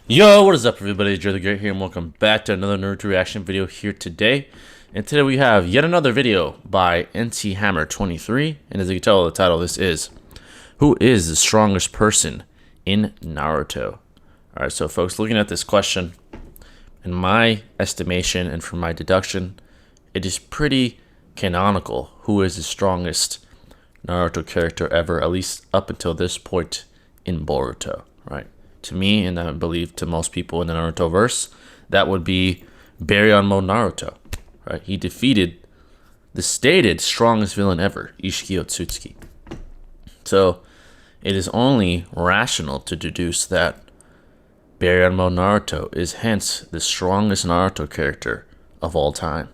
Yo, what is up everybody, it's Joe the Great here and welcome back to another Naruto reaction video here today. And today we have yet another video by NCHAMMER23, and as you can tell the title, this is Who is the strongest person in Naruto? Alright, so folks, looking at this question, in my estimation and from my deduction, it is pretty canonical who is the strongest Naruto character ever, at least up until this point in Boruto, right? To me, and I believe to most people in the Naruto verse, that would be Baryon Naruto, right? He defeated the stated strongest villain ever, Ishiki Otsotsuki. So it is only rational to deduce that Baryon Naruto is hence the strongest Naruto character of all time.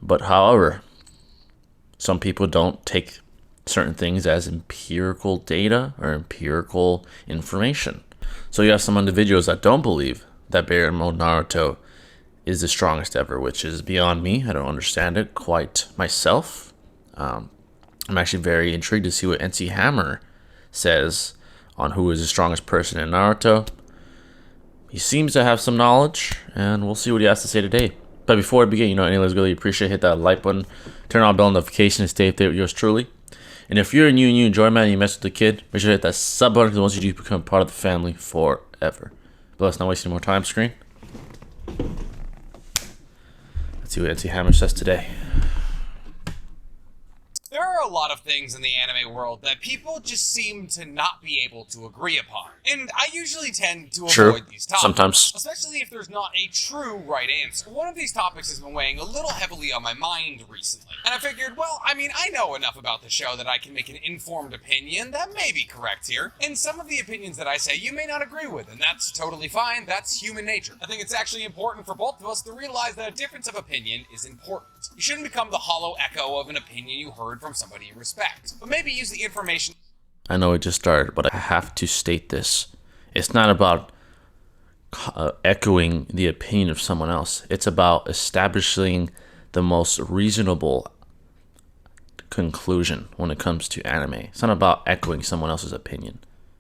But however, some people don't take certain things as empirical data or empirical information. So you have some individuals that don't believe that Baryon Naruto is the strongest ever, which is beyond me. I don't understand it quite myself. I'm actually very intrigued to see what NC Hammer says on who is the strongest person in Naruto. He seems to have some knowledge, and we'll see what he has to say today. But before I begin, anyways, really appreciate, hit that like button, turn on bell notifications, stay up there with yours truly. And if you're new and you enjoy, man, and you mess with the kid, make sure to hit that sub button, because once you do, become part of the family forever. But let's not waste any more time, screen. Let's see what NC Hammer says today. There are a lot of things in the anime world that people just seem to not be able to agree upon. And I usually tend to avoid these topics. Sometimes. Especially if there's not a true right answer. One of these topics has been weighing a little heavily on my mind recently. And I figured, well, I know enough about the show that I can make an informed opinion that may be correct here. And some of the opinions that I say you may not agree with, and that's totally fine. That's human nature. I think it's actually important for both of us to realize that a difference of opinion is important. You shouldn't become the hollow echo of an opinion you heard from somebody you respect, but maybe use the information. I know it just started, but I have to state this. It's not about echoing the opinion of someone else. It's about establishing the most reasonable conclusion when it comes to anime. It's not about echoing someone else's opinion.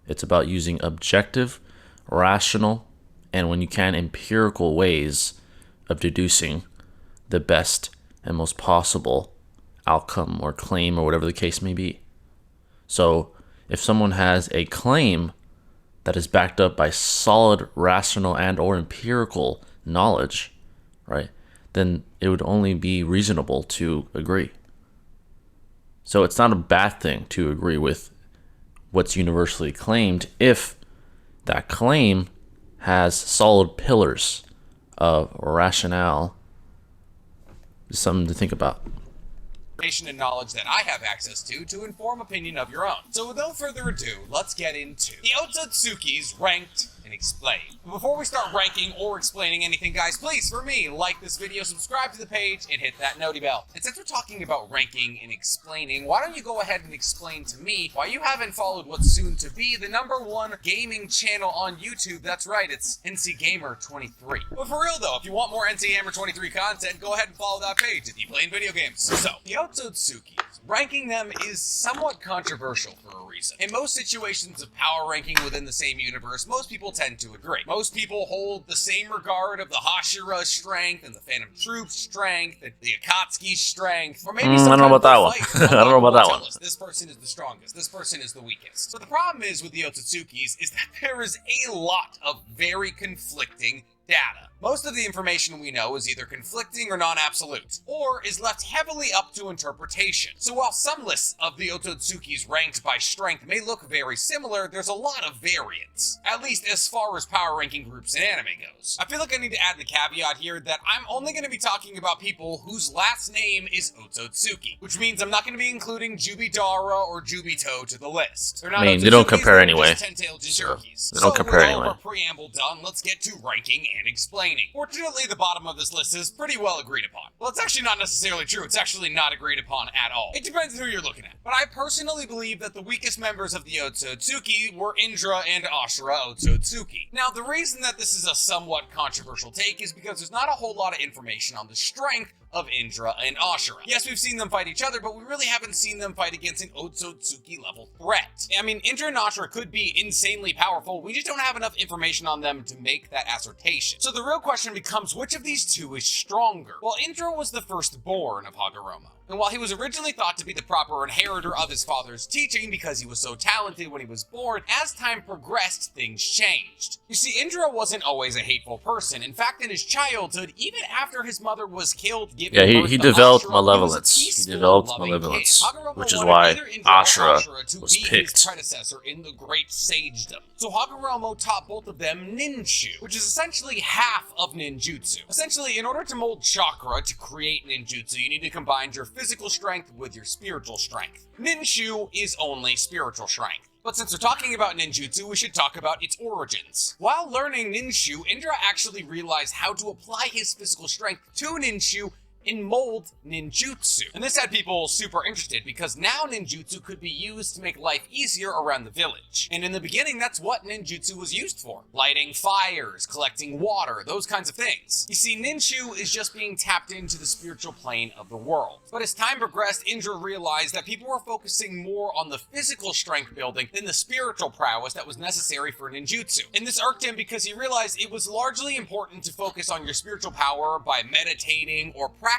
It's about using objective, rational, and when you can, empirical ways of deducing the best and most possible outcome or claim or whatever the case may be. So if someone has a claim that is backed up by solid rational and or empirical knowledge, right, then it would only be reasonable to agree. So it's not a bad thing to agree with what's universally claimed if that claim has solid pillars of rationale. Something to think about. And knowledge that I have access to inform opinion of your own. So without further ado, let's get into the Otsotsukis ranked and explained. But before we start ranking or explaining anything, guys, please, for me, like this video, subscribe to the page, and hit that noti bell. And since we're talking about ranking and explaining, why don't you go ahead and explain to me why you haven't followed what's soon to be the #1 gaming channel on YouTube? That's right, it's NCGamer23. But for real though, if you want more NCGamer23 content, go ahead and follow that page if you play video games. So, the Otsotsukis, ranking them is somewhat controversial for a reason. In most situations of power ranking within the same universe, most people tend to agree. Most people hold the same regard of the Hashira's strength and the Phantom Troop's strength and the Akatsuki's strength. Or maybe I don't know about that one. I don't know about that one. This person is the strongest. This person is the weakest. But the problem is with the Otsotsukis is that there is a lot of very conflicting data. Most of the information we know is either conflicting or non-absolute, or is left heavily up to interpretation. So while some lists of the Otsotsukis ranked by strength may look very similar, there's a lot of variance, at least as far as power ranking groups in anime goes. I feel like I need to add the caveat here that I'm only going to be talking about people whose last name is Otsotsuki, which means I'm not going to be including Jubidara or Jubito to the list. They're not they don't compare anyway. So, they don't compare anyway. With all of our preamble done, let's get to ranking and explaining. Fortunately, the bottom of this list is pretty well agreed upon. Well, it's actually not necessarily true. It's actually not agreed upon at all. It depends on who you're looking at. But I personally believe that the weakest members of the Otsotsuki were Indra and Ashura Otsotsuki. Now, the reason that this is a somewhat controversial take is because there's not a whole lot of information on the strength of Indra and Ashura. Yes, we've seen them fight each other, but we really haven't seen them fight against an Otsotsuki level threat. I mean, Indra and Ashura could be insanely powerful, we just don't have enough information on them to make that assertion. So the real question becomes, which of these two is stronger? Well, Indra was the firstborn of Hagoromo, and while he was originally thought to be the proper inheritor of his father's teaching because he was so talented when he was born, as time progressed, things changed. You see, Indra wasn't always a hateful person. In fact, in his childhood, even after his mother was killed, he developed malevolence. He developed malevolence, which is why Ashura was picked. His predecessor in the Great Sagedom. So Hagoromo taught both of them ninju, which is essentially half of ninjutsu. Essentially, in order to mold chakra to create ninjutsu, you need to combine your physical strength with your spiritual strength. Ninju is only spiritual strength. But since we're talking about ninjutsu, we should talk about its origins. While learning ninju, Indra actually realized how to apply his physical strength to ninju and mold ninjutsu. And this had people super interested because now ninjutsu could be used to make life easier around the village. And in the beginning, that's what ninjutsu was used for. Lighting fires, collecting water, those kinds of things. You see, ninju is just being tapped into the spiritual plane of the world. But as time progressed, Indra realized that people were focusing more on the physical strength building than the spiritual prowess that was necessary for ninjutsu. And this irked him because he realized it was largely important to focus on your spiritual power by meditating or practicing.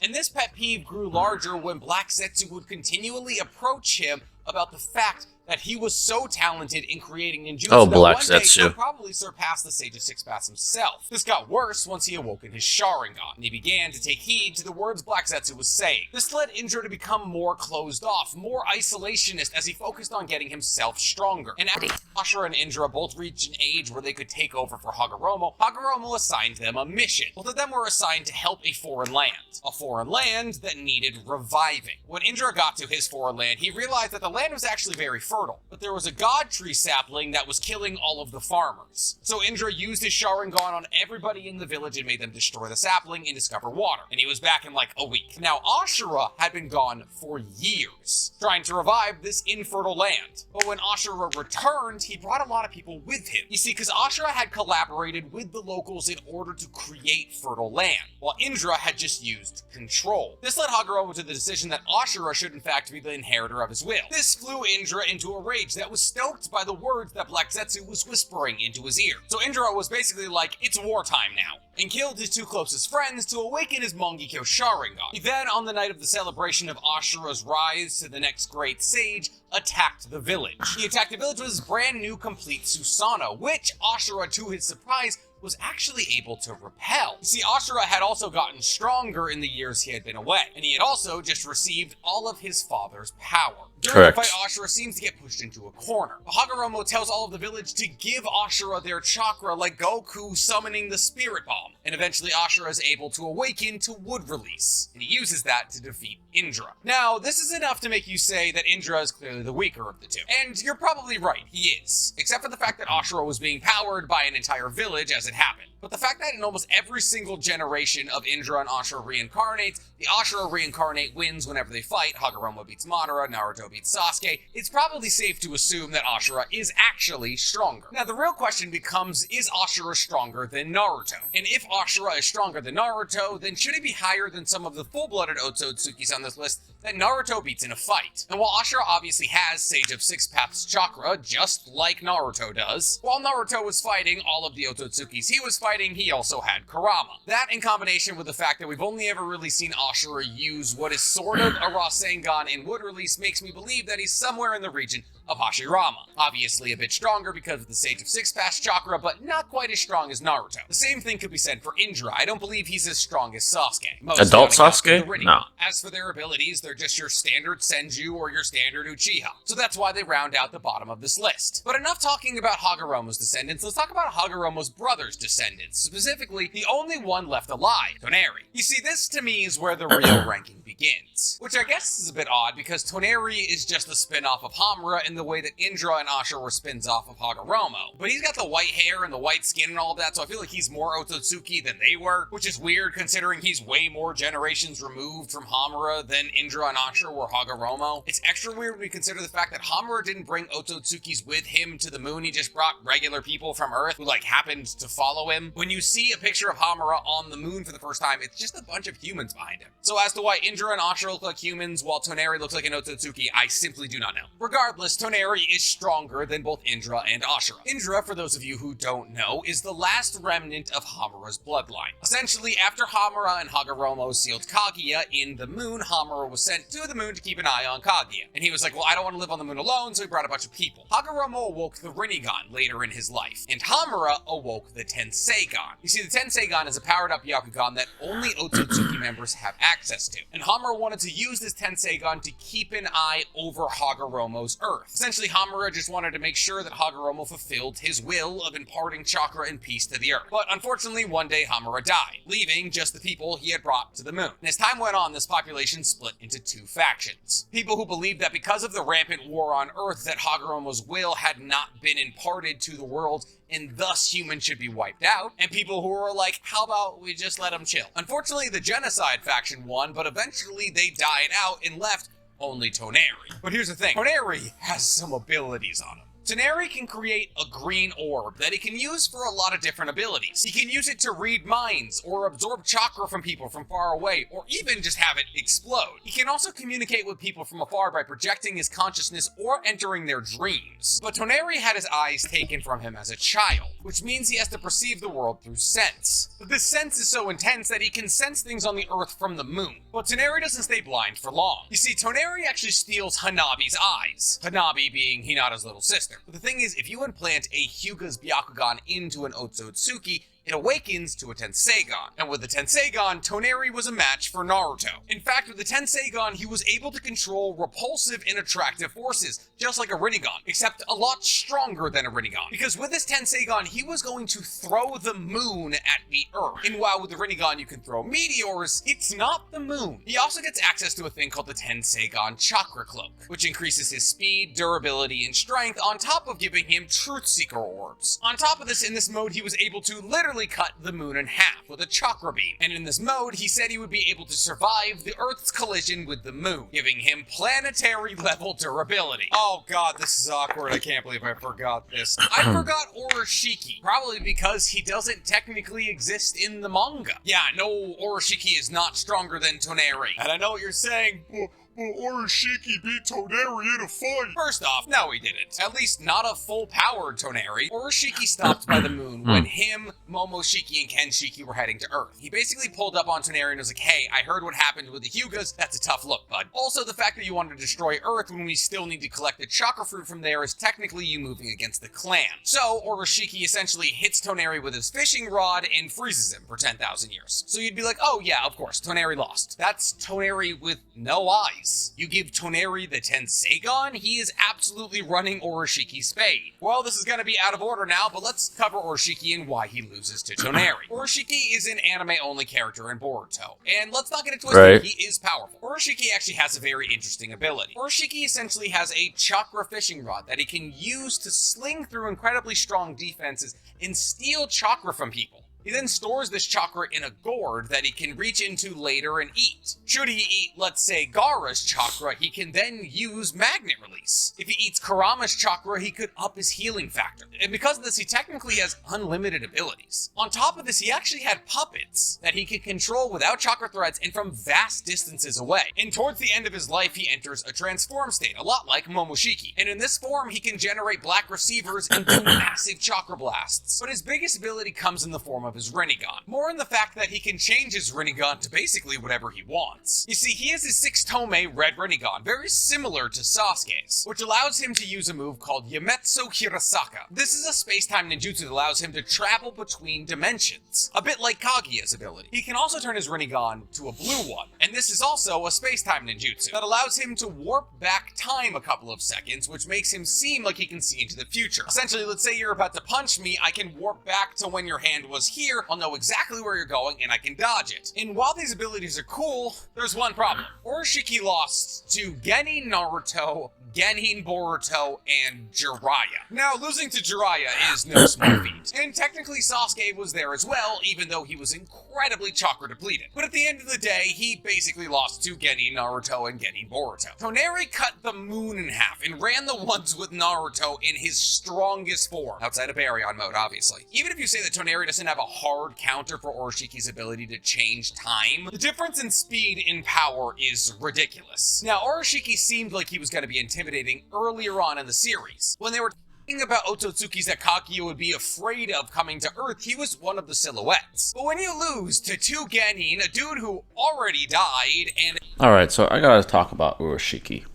And this pet peeve grew larger when Black Zetsu would continually approach him about the fact that he was so talented in creating ninjutsu that Black one day Zetsu he'll probably surpass the Sage of Six Paths himself. This got worse once he awoke in his Sharingan, and he began to take heed to the words Black Zetsu was saying. This led Indra to become more closed off, more isolationist as he focused on getting himself stronger. And after Ashura and Indra both reached an age where they could take over for Hagoromo, Hagoromo assigned them a mission. Both of them were assigned to help a foreign land that needed reviving. When Indra got to his foreign land, he realized that the land was actually very fertile, but there was a god tree sapling that was killing all of the farmers. So Indra used his Sharingan on everybody in the village and made them destroy the sapling and discover water. And he was back in like a week. Now Ashura had been gone for years, trying to revive this infertile land. But when Ashura returned, he brought a lot of people with him. You see, because Ashura had collaborated with the locals in order to create fertile land, while Indra had just used control. This led Hagoromo to the decision that Ashura should in fact be the inheritor of his will. This flew Indra into a rage that was stoked by the words that Black Zetsu was whispering into his ear. So Indra was basically like, it's wartime now, and killed his two closest friends to awaken his Mangekyo Sharingan. He then, on the night of the celebration of Ashura's rise to the next great sage, attacked the village. He attacked the village with his brand new complete Susanoo, which Ashura, to his surprise, was actually able to repel. You see, Ashura had also gotten stronger in the years he had been away, and he had also just received all of his father's power. During the fight, Ashura seems to get pushed into a corner. Hagoromo tells all of the village to give Ashura their chakra like Goku summoning the Spirit Bomb, and eventually Ashura is able to awaken to Wood Release, and he uses that to defeat Indra. Now, this is enough to make you say that Indra is clearly the weaker of the two, and you're probably right, he is, except for the fact that Ashura was being powered by an entire village as it happened. But the fact that in almost every single generation of Indra and Ashura reincarnates, the Ashura reincarnate wins whenever they fight. Hagoromo beats Madara, Naruto beats Sasuke. It's probably safe to assume that Ashura is actually stronger. Now the real question becomes, is Ashura stronger than Naruto? And if Ashura is stronger than Naruto, then should he be higher than some of the full-blooded Otsotsukis on this list that Naruto beats in a fight? And while Ashura obviously has Sage of Six Paths chakra, just like Naruto does, while Naruto was fighting all of the Otsotsukis he was fighting, he also had Kurama. That, in combination with the fact that we've only ever really seen Ashura use what is sort of a Rasengan in Wood Release, makes me believe that he's somewhere in the region of Hashirama. Obviously a bit stronger because of the Sage of Six Paths chakra, but not quite as strong as Naruto. The same thing could be said for Indra. I don't believe he's as strong as Sasuke. Adult Sasuke? No. As for their abilities, they're just your standard Senju or your standard Uchiha. So that's why they round out the bottom of this list. But enough talking about Hagoromo's descendants, let's talk about Hagoromo's brother's descendants. Specifically, the only one left alive, Toneri. You see, this to me is where the real ranking begins. Which I guess is a bit odd because Toneri is just a spin-off of Hamura in the way that Indra and Ashura were spins off of Hagoromo. But he's got the white hair and the white skin and all of that, so I feel like he's more Otsotsuki than they were, which is weird considering he's way more generations removed from Hamura than Indra and Ashura were Hagoromo. It's extra weird when we consider the fact that Hamura didn't bring Otsotsukis with him to the moon, he just brought regular people from Earth who like happened to follow him. him. When you see a picture of Hamura on the moon for the first time, it's just a bunch of humans behind him. So as to why Indra and Ashura look like humans while Toneri looks like an Otsotsuki, I simply do not know. Regardless, Toneri is stronger than both Indra and Ashura. Indra, for those of you who don't know, is the last remnant of Hamura's bloodline. Essentially, after Hamura and Hagoromo sealed Kaguya in the moon, Hamura was sent to the moon to keep an eye on Kaguya. And he was like, well, I don't want to live on the moon alone, so he brought a bunch of people. Hagoromo awoke the Rinnegan later in his life, and Hamura awoke the Tenseigan. You see, the Tenseigan is a powered-up Byakugan that only Otsotsuki members have access to. And Hamura wanted to use this Tenseigan to keep an eye over Hagoromo's Earth. Essentially, Hamura just wanted to make sure that Hagoromo fulfilled his will of imparting chakra and peace to the Earth. But unfortunately, one day Hamura died, leaving just the people he had brought to the moon. And as time went on, this population split into two factions. People who believed that because of the rampant war on Earth that Hagoromo's will had not been imparted to the world, and thus humans should be wiped out, and people who were like, how about we just let them chill? Unfortunately, the genocide faction won, but eventually they died out and left only Toneri. But here's the thing, Toneri has some abilities on him. Toneri can create a green orb that he can use for a lot of different abilities. He can use it to read minds, or absorb chakra from people from far away, or even just have it explode. He can also communicate with people from afar by projecting his consciousness or entering their dreams. But Toneri had his eyes taken from him as a child, which means he has to perceive the world through sense. But this sense is so intense that he can sense things on the Earth from the moon. But Toneri doesn't stay blind for long. You see, Toneri actually steals Hanabi's eyes, Hanabi being Hinata's little sister. But the thing is, if you implant a Hyuga's Byakugan into an Otsotsuki, it awakens to a Tenseigan. And with the Tenseigan, Toneri was a match for Naruto. In fact, with the Tenseigan, he was able to control repulsive and attractive forces, just like a Rinnegan, except a lot stronger than a Rinnegan. Because with this Tenseigan, he was going to throw the moon at the Earth. And while with the Rinnegan you can throw meteors, it's not the moon. He also gets access to a thing called the Tenseigan Chakra Cloak, which increases his speed, durability, and strength, on top of giving him Truth Seeker orbs. On top of this, in this mode, he was able to literally cut the moon in half with a chakra beam. And in this mode, he said he would be able to survive the Earth's collision with the moon, giving him planetary level durability. Oh god, this is awkward. I can't believe I forgot this. I forgot Ishiki, probably because he doesn't technically exist in the manga. Yeah, no, Ishiki is not stronger than Toneri. And I know what you're saying. Well, Ishiki beat Toneri in a fight. First off, no he didn't. At least not a full-powered Toneri. Ishiki stopped by the moon when him, Momoshiki, and Kinshiki were heading to Earth. He basically pulled up on Toneri and was like, hey, I heard what happened with the Hyugas. That's a tough look, bud. Also, the fact that you wanted to destroy Earth when we still need to collect the chakra fruit from there is technically you moving against the clan. So, Ishiki essentially hits Toneri with his fishing rod and freezes him for 10,000 years. So you'd be like, oh yeah, of course, Toneri lost. That's Toneri with no eyes. You give Toneri the Tenseigan, he is absolutely running Ishiki's fade. Well, this is going to be out of order now, but let's cover Ishiki and why he loses to Toneri. Ishiki is an anime-only character in Boruto, and let's not get it twisted, he is powerful. Ishiki actually has a very interesting ability. Ishiki essentially has a chakra fishing rod that he can use to sling through incredibly strong defenses and steal chakra from people. He then stores this chakra in a gourd that he can reach into later and eat. Should he eat, let's say, Gaara's chakra, he can then use magnet release. If he eats Kurama's chakra, he could up his healing factor. And because of this, he technically has unlimited abilities. On top of this, he actually had puppets that he could control without chakra threads and from vast distances away. And towards the end of his life, he enters a transform state, a lot like Momoshiki. And in this form, he can generate black receivers and do massive chakra blasts. But his biggest ability comes in the form of his Rinnegan. More in the fact that he can change his Rinnegan to basically whatever he wants. You see, he has his 6-tome red Rinnegan, very similar to Sasuke's, which allows him to use a move called Yametsu Hirasaka. This is a space-time ninjutsu that allows him to travel between dimensions, a bit like Kaguya's ability. He can also turn his Rinnegan to a blue one, and this is also a space-time ninjutsu that allows him to warp back time a couple of seconds, which makes him seem like he can see into the future. Essentially, let's say you're about to punch me, I can warp back to when your hand was here, I'll know exactly where you're going, and I can dodge it. And while these abilities are cool, there's one problem. Ishiki lost to Geni Naruto Genin, Boruto, and Jiraiya. Now, losing to Jiraiya is no small feat, and technically Sasuke was there as well, even though he was incredibly chakra depleted. But at the end of the day, he basically lost to Genin, Naruto, and Genin, Boruto. Toneri cut the moon in half and ran the ones with Naruto in his strongest form, outside of Baryon mode, obviously. Even if you say that Toneri doesn't have a hard counter for Oroshiki's ability to change time, the difference in speed in power is ridiculous. Now, Oroshiki seemed like he was going to be intimidating earlier on in the series. When they were talking about Otsotsukis that Kaguya would be afraid of coming to Earth, he was one of the silhouettes. But when you lose to 2 Genin, a dude who already died, and... Alright, so I gotta talk about Oroshiki.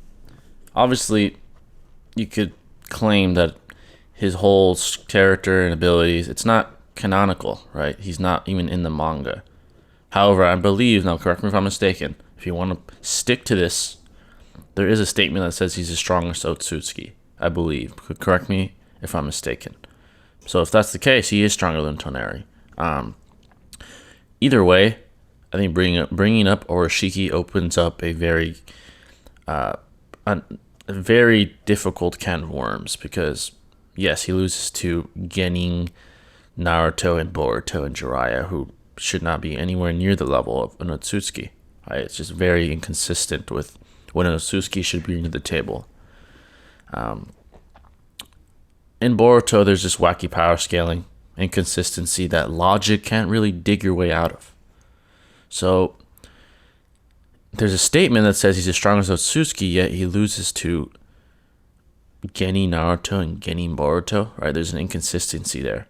Obviously, you could claim that his whole character and abilities, it's not canonical, right? He's not even in the manga. However, I believe, now correct me if I'm mistaken, if you want to stick to this, there is a statement that says he's the strongest Otsotsuki, I believe. Correct me if I'm mistaken. So if that's the case, he is stronger than Toneri. Either way, I think bringing up Oroshiki opens up a very difficult can of worms, because yes, he loses to Genin, Naruto, and Boruto, and Jiraiya, who should not be anywhere near the level of an Otsutsuki. Right? It's just very inconsistent with what an Otsutsuki should bring to the table. In Boruto, there's just wacky power scaling, inconsistency that logic can't really dig your way out of. So there's a statement that says he's the strongest Otsutsuki, yet he loses to Genin, Naruto, and Genin, Boruto. Right? There's an inconsistency there.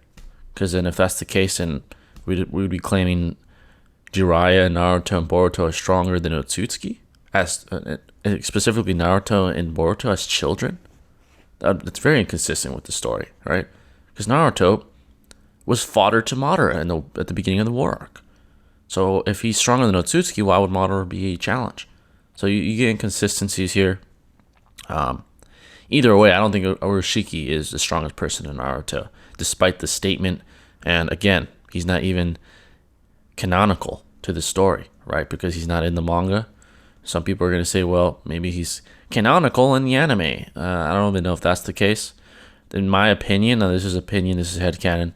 Because then if that's the case, then we would be claiming Jiraiya, Naruto, and Boruto are stronger than Otsutsuki, as specifically Naruto and Boruto as children. That's very inconsistent with the story, right? Because Naruto was fodder to Madara at the beginning of the war arc. So if he's stronger than Otsutsuki, why would Madara be a challenge? So you get inconsistencies here. Either way, I don't think Oroshiki is the strongest person in Naruto, despite the statement. And again, he's not even canonical to the story, right? Because he's not in the manga. Some people are going to say, well, maybe he's canonical in the anime. I don't even know if that's the case. In my opinion, now this is headcanon,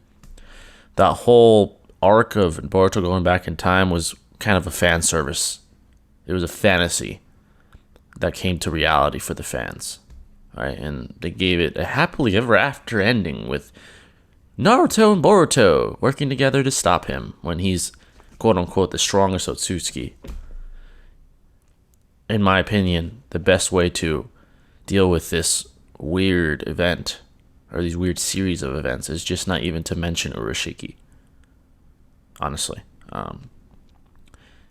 that whole arc of Boruto going back in time was kind of a fan service. It was a fantasy that came to reality for the fans, right? And they gave it a happily ever after ending with Naruto and Boruto working together to stop him when he's quote-unquote the strongest Otsutsuki. In my opinion, the best way to deal with this weird event, or these weird series of events, is just not even to mention Oroshiki. Honestly.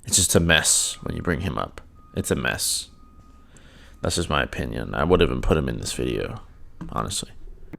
It's just a mess when you bring him up. It's a mess. That's just my opinion. I would have even put him in this video, honestly.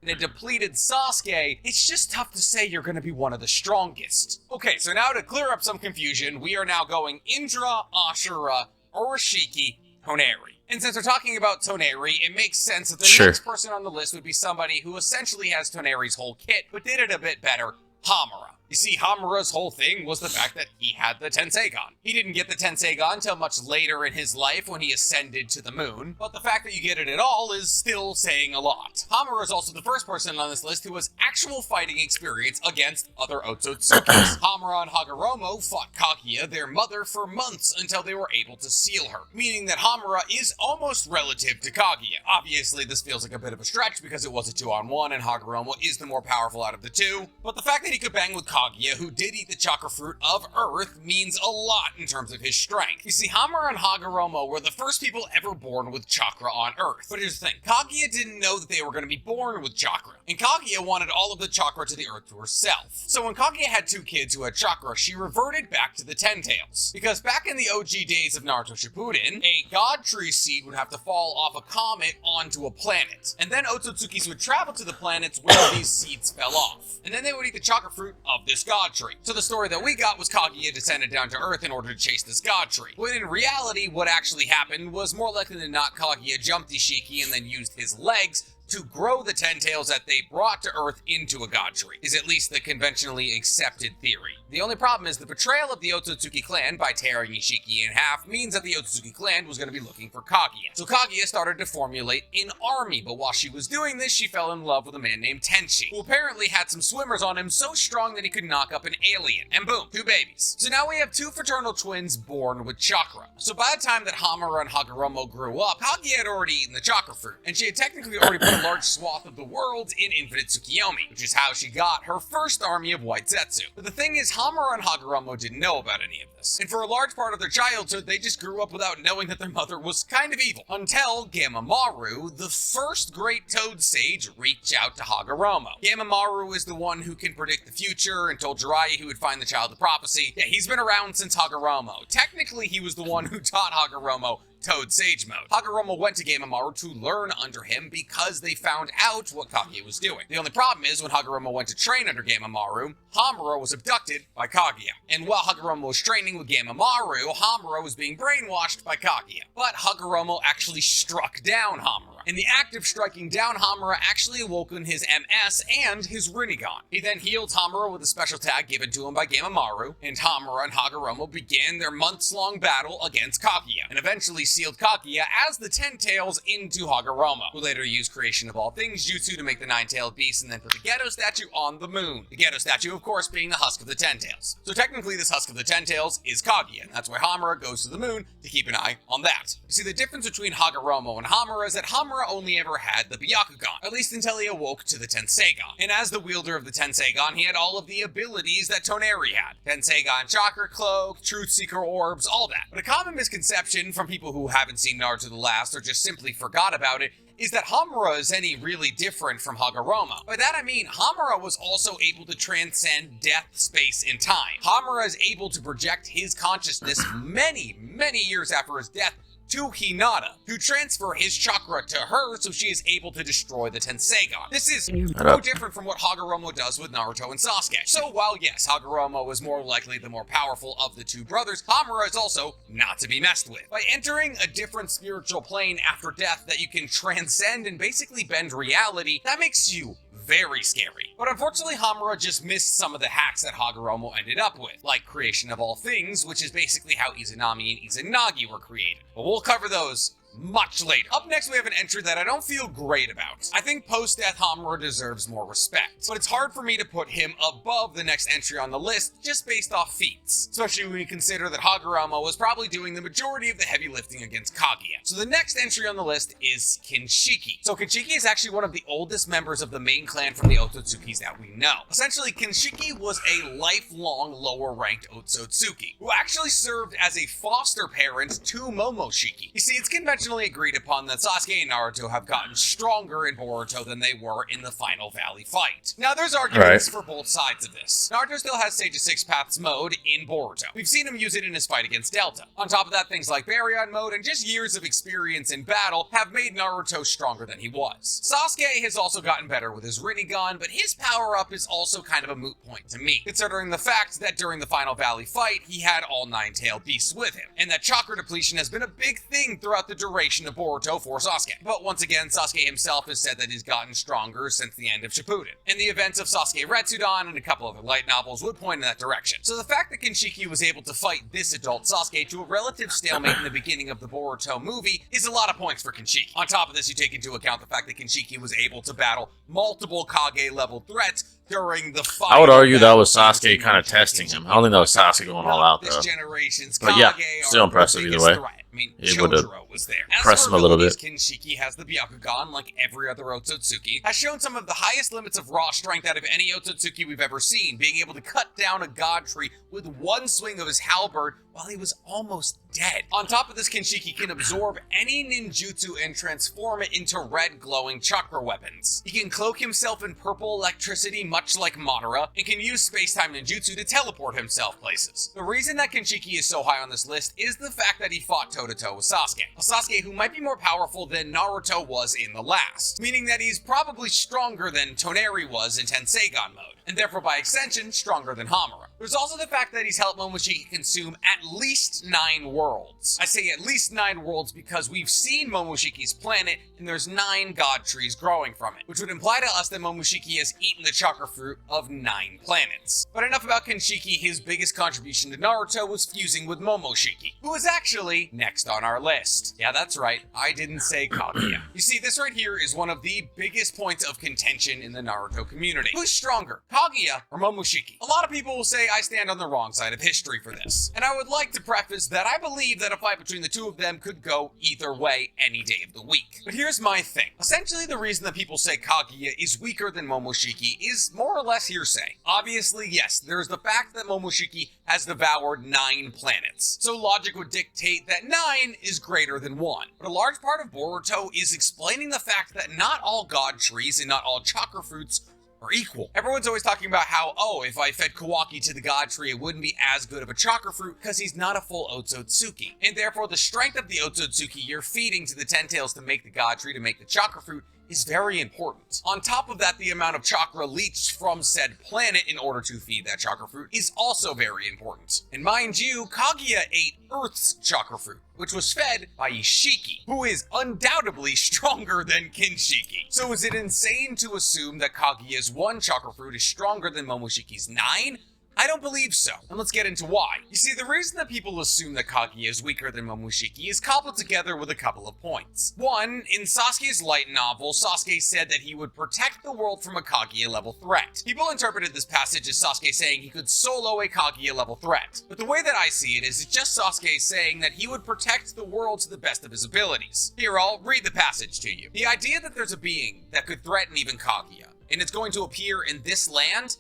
A depleted Sasuke, it's just tough to say you're going to be one of the strongest. Okay, so now to clear up some confusion, we are now going Indra, Ashura, Oroshiki, Toneri. And since we're talking about Toneri, it makes sense that the next person on the list would be somebody who essentially has Toneri's whole kit, but did it a bit better, Hamura. You see, Hamura's whole thing was the fact that he had the Tenseigan. He didn't get the Tenseigan until much later in his life when he ascended to the moon, but the fact that you get it at all is still saying a lot. Hamura is also the first person on this list who has actual fighting experience against other Otsotsukis. Hamura and Hagoromo fought Kaguya, their mother, for months until they were able to seal her, meaning that Hamura is almost relative to Kaguya. Obviously, this feels like a bit of a stretch because it was a 2-on-1 and Hagoromo is the more powerful out of the two, but the fact that he could bang with Kaguya, who did eat the chakra fruit of Earth, means a lot in terms of his strength. You see, Hamura and Hagoromo were the first people ever born with chakra on Earth. But here's the thing, Kaguya didn't know that they were going to be born with chakra, and Kaguya wanted all of the chakra to the Earth to herself. So when Kaguya had 2 kids who had chakra, she reverted back to the Ten Tails. Because back in the OG days of Naruto Shippuden, a God Tree seed would have to fall off a comet onto a planet, and then Otsotsukis would travel to the planets where these seeds fell off, and then they would eat the chakra fruit of this God Tree. So the story that we got was Kaguya descended down to Earth in order to chase this God Tree. When in reality, what actually happened was more likely than not Kaguya jumped Ishiki and then used his legs to grow the Ten Tails that they brought to Earth into a god tree, is at least the conventionally accepted theory. The only problem is the betrayal of the Otsotsuki clan by tearing Ishiki in half means that the Otsotsuki clan was going to be looking for Kaguya. So Kaguya started to formulate an army, but while she was doing this, she fell in love with a man named Tenchi, who apparently had some swimmers on him so strong that he could knock up an alien. And boom, 2 babies. So now we have 2 fraternal twins born with chakra. So by the time that Hamura and Hagoromo grew up, Kaguya had already eaten the chakra fruit, and she had technically already put a large swath of the world in infinite Tsukiyomi, which is how she got her first army of white Zetsu. But the thing is, Hamura and Hagoromo didn't know about any of this, and for a large part of their childhood, they just grew up without knowing that their mother was kind of evil, until Gamamaru, the first great Toad Sage, reached out to Hagoromo. Gamamaru is the one who can predict the future and told Jiraiya he would find the Child of Prophecy. Yeah, he's been around since Hagoromo. Technically, he was the one who taught Hagoromo Toad Sage mode. Hagoromo went to Gamamaru to learn under him because they found out what Kaguya was doing. The only problem is when Hagoromo went to train under Gamamaru, Hamura was abducted by Kaguya. And while Hagoromo was training with Gamamaru, Hamura was being brainwashed by Kaguya. But Hagoromo actually struck down Hamura. In the act of striking down Hamura actually awoken his MS and his Rinnegan. He then healed Hamura with a special tag given to him by Gamamaru, and Hamura and Hagoromo began their months-long battle against Kaguya, and eventually sealed Kaguya as the Ten Tails into Hagoromo, who later used Creation of All Things Jutsu to make the Nine-Tailed Beast and then put the Ghetto statue on the moon. The Ghetto statue, of course, being the husk of the Ten Tails. So technically this husk of the Ten Tails is Kaguya, and that's why Hamura goes to the moon to keep an eye on that. You see, the difference between Hagoromo and Hamura is that Hamura only ever had the Byakugan, at least until he awoke to the Tenseigan. And as the wielder of the Tenseigan, he had all of the abilities that Toneri had. Tenseigan Chakra Cloak, Truth Seeker Orbs, all that. But a common misconception from people who haven't seen Naruto the Last or just simply forgot about it is that Hamura is any really different from Hagoromo. By that I mean, Hamura was also able to transcend death, space, and time. Hamura is able to project his consciousness many, many years after his death to Hinata, who transfer his chakra to her so she is able to destroy the Tenseigan. This is no different from what Hagoromo does with Naruto and Sasuke. So while yes, Hagoromo is more likely the more powerful of the 2 brothers, Hamura is also not to be messed with. By entering a different spiritual plane after death that you can transcend and basically bend reality, that makes you very scary. But unfortunately, Hamura just missed some of the hacks that Hagoromo ended up with, like Creation of All Things, which is basically how Izanami and Izanagi were created. But we'll cover those much later. Up next, we have an entry that I don't feel great about. I think post-death Hamura deserves more respect, but it's hard for me to put him above the next entry on the list just based off feats, especially when you consider that Hagoromo was probably doing the majority of the heavy lifting against Kaguya. So the next entry on the list is Kinshiki. So Kinshiki is actually one of the oldest members of the main clan from the Otsotsukis that we know. Essentially, Kinshiki was a lifelong lower-ranked Otsotsuki, who actually served as a foster parent to Momoshiki. You see, it's conventional agreed upon that Sasuke and Naruto have gotten stronger in Boruto than they were in the final Valley fight. Now, there's arguments for both sides of this. Naruto still has Sage of Six Paths mode in Boruto. We've seen him use it in his fight against Delta. On top of that, things like Baryon mode and just years of experience in battle have made Naruto stronger than he was. Sasuke has also gotten better with his Rinnegan, but his power-up is also kind of a moot point to me, considering the fact that during the final Valley fight, he had all 9-tailed beasts with him, and that chakra depletion has been a big thing throughout the duration of Boruto for Sasuke. But once again, Sasuke himself has said that he's gotten stronger since the end of Shippuden. And the events of Sasuke Retsudan and a couple of light novels would point in that direction. So the fact that Kinshiki was able to fight this adult Sasuke to a relative stalemate in the beginning of the Boruto movie is a lot of points for Kinshiki. On top of this, you take into account the fact that Kinshiki was able to battle multiple Kage-level threats during the fight. I would argue that was Sasuke kind of testing him. I don't think that was Sasuke going all out, though. This generation's but yeah, Kage still impressive either way. Threat. I mean, It would have Chojuro was there. pressed him a little bit. Kinshiki has the Byakugan, like every other Otsotsuki, has shown some of the highest limits of raw strength out of any Otsotsuki we've ever seen, being able to cut down a god tree with one swing of his halberd while he was almost dead. On top of this, Kinshiki can absorb any ninjutsu and transform it into red glowing chakra weapons. He can cloak himself in purple electricity much like Madara, and can use space-time ninjutsu to teleport himself places. The reason that Kinshiki is so high on this list is the fact that he fought toe-to-toe with Sasuke. A Sasuke who might be more powerful than Naruto was in the last, meaning that he's probably stronger than Toneri was in Tenseigan mode, and therefore by extension, stronger than Hamura. There's also the fact that he's helped Momoshiki consume at least 9 worlds. I say at least 9 worlds because we've seen Momoshiki's planet and there's 9 god trees growing from it, which would imply to us that Momoshiki has eaten the chakra fruit of 9 planets. But enough about Kinshiki. His biggest contribution to Naruto was fusing with Momoshiki, who is actually next on our list. Yeah, that's right, I didn't say Kaguya. You see, this right here is one of the biggest points of contention in the Naruto community. Who's stronger, Kaguya or Momoshiki? A lot of people will say I stand on the wrong side of history for this, and I would like to preface that I believe that a fight between the two of them could go either way any day of the week. But here's my thing. Essentially, the reason that people say Kaguya is weaker than Momoshiki is more or less hearsay. Obviously, yes, there's the fact that Momoshiki has devoured 9 planets, so logic would dictate that 9 is greater than 1. But a large part of Boruto is explaining the fact that not all god trees and not all chakra fruits are equal. Everyone's always talking about how, oh, if I fed Kawaki to the god tree, it wouldn't be as good of a chakra fruit because he's not a full Otsotsuki. And therefore, the strength of the Otsotsuki you're feeding to the Ten Tails to make the god tree to make the chakra fruit is very important. On top of that, the amount of chakra leached from said planet in order to feed that chakra fruit is also very important. And mind you, Kaguya ate Earth's chakra fruit, which was fed by Ishiki, who is undoubtedly stronger than Kinshiki. So is it insane to assume that Kaguya's 1 chakra fruit is stronger than Momoshiki's 9? I don't believe so, and let's get into why. You see, the reason that people assume that Kaguya is weaker than Momoshiki is cobbled together with a couple of points. One, in Sasuke's light novel, Sasuke said that he would protect the world from a Kaguya-level threat. People interpreted this passage as Sasuke saying he could solo a Kaguya-level threat, but the way that I see it is it's just Sasuke saying that he would protect the world to the best of his abilities. Here, I'll read the passage to you. The idea that there's a being that could threaten even Kaguya, and it's going to appear in this land.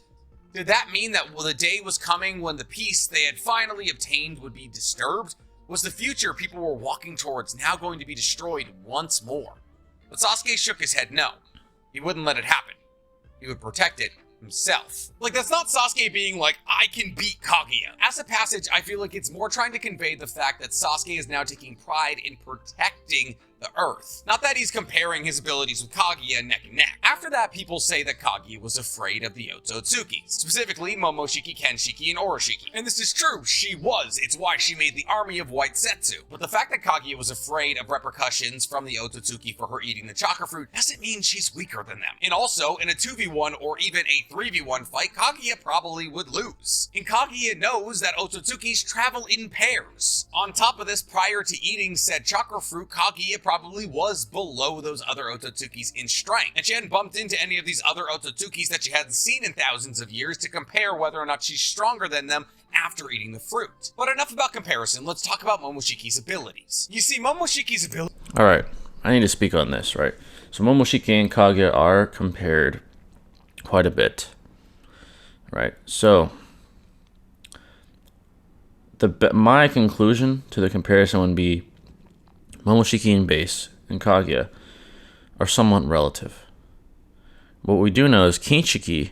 Did that mean that the day was coming when the peace they had finally obtained would be disturbed? Was the future people were walking towards now going to be destroyed once more? But Sasuke shook his head no. He wouldn't let it happen. He would protect it himself. Like, that's not Sasuke being like, I can beat Kaguya. As a passage, I feel like it's more trying to convey the fact that Sasuke is now taking pride in protecting the Earth. Not that he's comparing his abilities with Kaguya neck and neck. After that, people say that Kaguya was afraid of the Otsotsuki, specifically Momoshiki, Kinshiki, and Oroshiki. And this is true, she was. It's why she made the army of White Setsu. But the fact that Kaguya was afraid of repercussions from the Otsotsuki for her eating the chakra fruit doesn't mean she's weaker than them. And also, in a 2v1 or even a 3v1 fight, Kaguya probably would lose. And Kaguya knows that Otsotsukis travel in pairs. On top of this, prior to eating said chakra fruit, Kaguya probably was below those other Otsotsukis in strength, and she hadn't bumped into any of these other Otsotsukis that she hadn't seen in thousands of years to compare whether or not she's stronger than them after eating the fruit. But enough about comparison, let's talk about Momoshiki's abilities. You see, Momoshiki's ability... Alright, I need to speak on this, right? So Momoshiki and Kaguya are compared quite a bit, right? So, my conclusion to the comparison would be Momoshiki in base and Kaguya are somewhat relative. What we do know is Kinshiki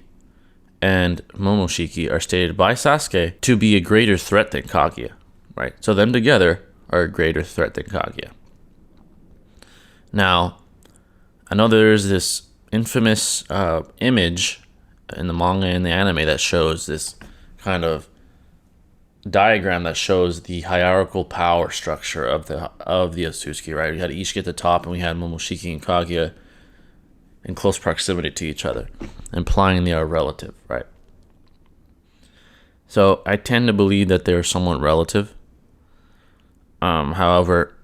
and Momoshiki are stated by Sasuke to be a greater threat than Kaguya, right? So them together are a greater threat than Kaguya. Now, I know there's this infamous image in the manga and the anime that shows this kind of diagram that shows the hierarchical power structure of the Otsotsuki, right? We had Ishiki at the top, and we had Momoshiki and Kaguya in close proximity to each other, implying they are relative, right? So I tend to believe that they're somewhat relative. However,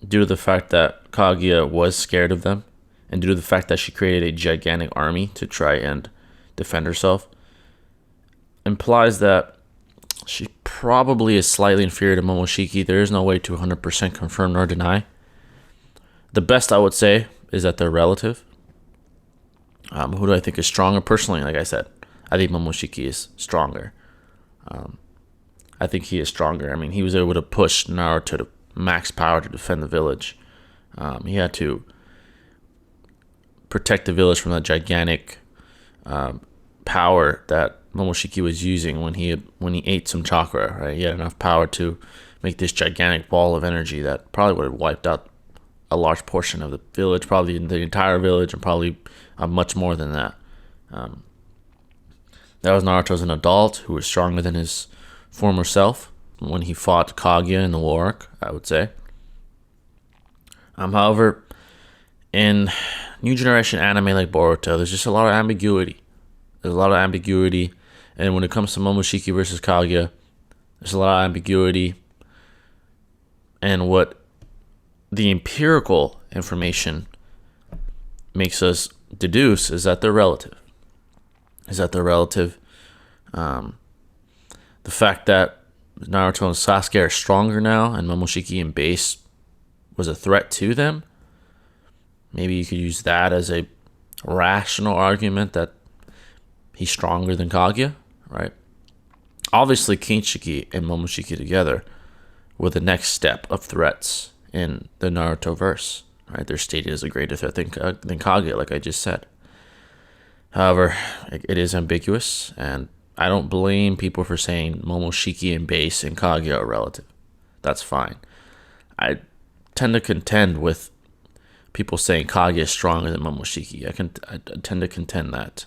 due to the fact that Kaguya was scared of them, and due to the fact that she created a gigantic army to try and defend herself, implies that she probably is slightly inferior to Momoshiki. There is no way to 100% confirm nor deny. The best I would say is that they're relative. Who do I think is stronger? Personally, like I said, I think Momoshiki is stronger. I think he is stronger. I mean, he was able to push Naruto to max power to defend the village. He had to protect the village from that gigantic power that Momoshiki was using when he ate some chakra, right? He had enough power to make this gigantic ball of energy that probably would have wiped out a large portion of the village, probably the entire village, and probably much more than that. That was Naruto as an adult who was stronger than his former self when he fought Kaguya in the war arc, I would say. However, in new generation anime like Boruto, there's just a lot of ambiguity. There's a lot of ambiguity, and when it comes to Momoshiki versus Kaguya, there's a lot of ambiguity. And what the empirical information makes us deduce is that they're relative. The fact that Naruto and Sasuke are stronger now, and Momoshiki in base was a threat to them, maybe you could use that as a rational argument that he's stronger than Kaguya, right? Obviously, Kinshiki and Momoshiki together were the next step of threats in the Naruto verse, right? They're stated as a greater threat than Kaguya, like I just said. However, it is ambiguous, and I don't blame people for saying Momoshiki and base and Kaguya are relative. That's fine. I tend to contend with people saying Kaguya is stronger than Momoshiki. I tend to contend that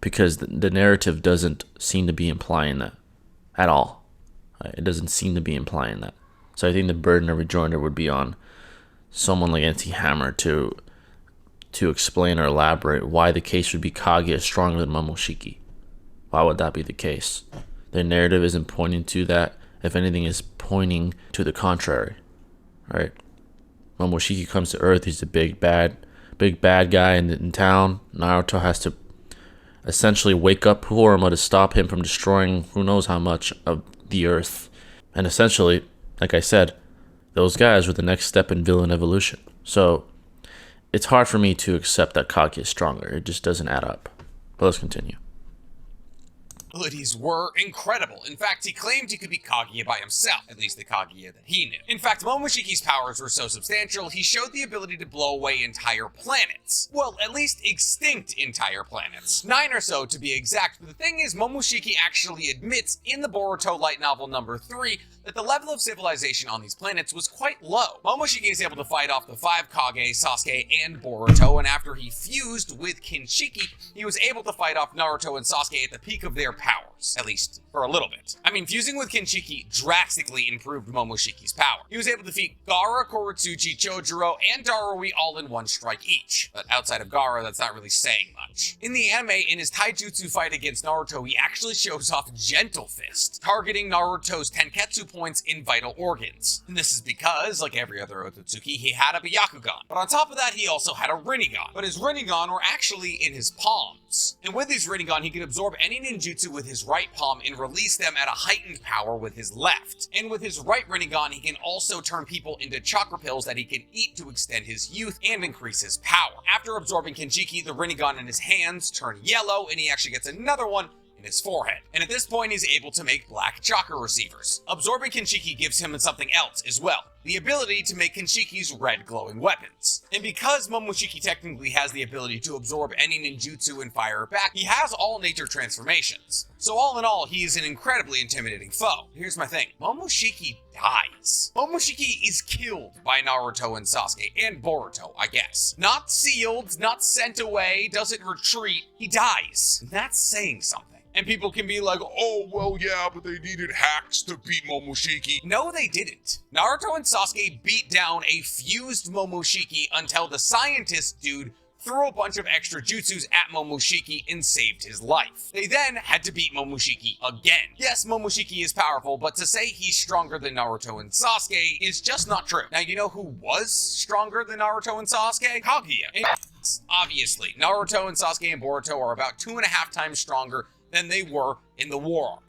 because the narrative doesn't seem to be implying that at all. It doesn't seem to be implying that. So I think the burden of rejoinder would be on someone like NCHAMMER to explain or elaborate why the case would be Kaguya is stronger than Momoshiki. Why would that be the case? The narrative isn't pointing to that. If anything, is pointing to the contrary, right? Momoshiki comes to Earth. He's the big bad guy in town. Naruto has to essentially wake up Kurama to stop him from destroying who knows how much of the Earth. And essentially, like I said, those guys were the next step in villain evolution. So it's hard for me to accept that Kaguya is stronger. It just doesn't add up. But let's continue. Abilities were incredible. In fact, he claimed he could beat Kaguya by himself, at least the Kaguya that he knew. In fact, Momoshiki's powers were so substantial, he showed the ability to blow away entire planets. Well, at least extinct entire planets. 9 or so to be exact, but the thing is, Momoshiki actually admits in the Boruto light novel number 3 that the level of civilization on these planets was quite low. Momoshiki is able to fight off the 5 Kage, Sasuke, and Boruto, and after he fused with Kinshiki, he was able to fight off Naruto and Sasuke at the peak of their powers, at least for a little bit. I mean, fusing with Kinshiki drastically improved Momoshiki's power. He was able to defeat Gaara, Koritsuchi, Chojuro, and Darui all in one strike each. But outside of Gaara, that's not really saying much. In the anime, in his taijutsu fight against Naruto, he actually shows off Gentle Fist, targeting Naruto's Tenketsu points in vital organs. And this is because, like every other Otsotsuki, he had a Byakugan. But on top of that, he also had a Rinnegan. But his Rinnegan were actually in his palms. And with his Rinnegan, he could absorb any ninjutsu with his right palm and release them at a heightened power with his left. And with his right Rinnegan, he can also turn people into chakra pills that he can eat to extend his youth and increase his power. After absorbing Kinshiki, the Rinnegan in his hands turn yellow, and he actually gets another one in his forehead. And at this point, he's able to make black chakra receivers. Absorbing Kinshiki gives him something else as well, the ability to make Kinshiki's red glowing weapons. And because Momoshiki technically has the ability to absorb any ninjutsu and fire it back, he has all nature transformations. So all in all, he is an incredibly intimidating foe. Here's my thing, Momoshiki dies. Momoshiki is killed by Naruto and Sasuke, and Boruto, I guess. Not sealed, not sent away, doesn't retreat, he dies. And that's saying something. And people can be like, oh, well, yeah, but they needed hacks to beat Momoshiki. No, they didn't. Naruto and Sasuke beat down a fused Momoshiki until the scientist dude threw a bunch of extra jutsus at Momoshiki and saved his life. They then had to beat Momoshiki again. Yes, Momoshiki is powerful, but to say he's stronger than Naruto and Sasuke is just not true. Now, you know who was stronger than Naruto and Sasuke? Kaguya. And obviously, Naruto and Sasuke and Boruto are about 2.5 times stronger than they were in the war arc.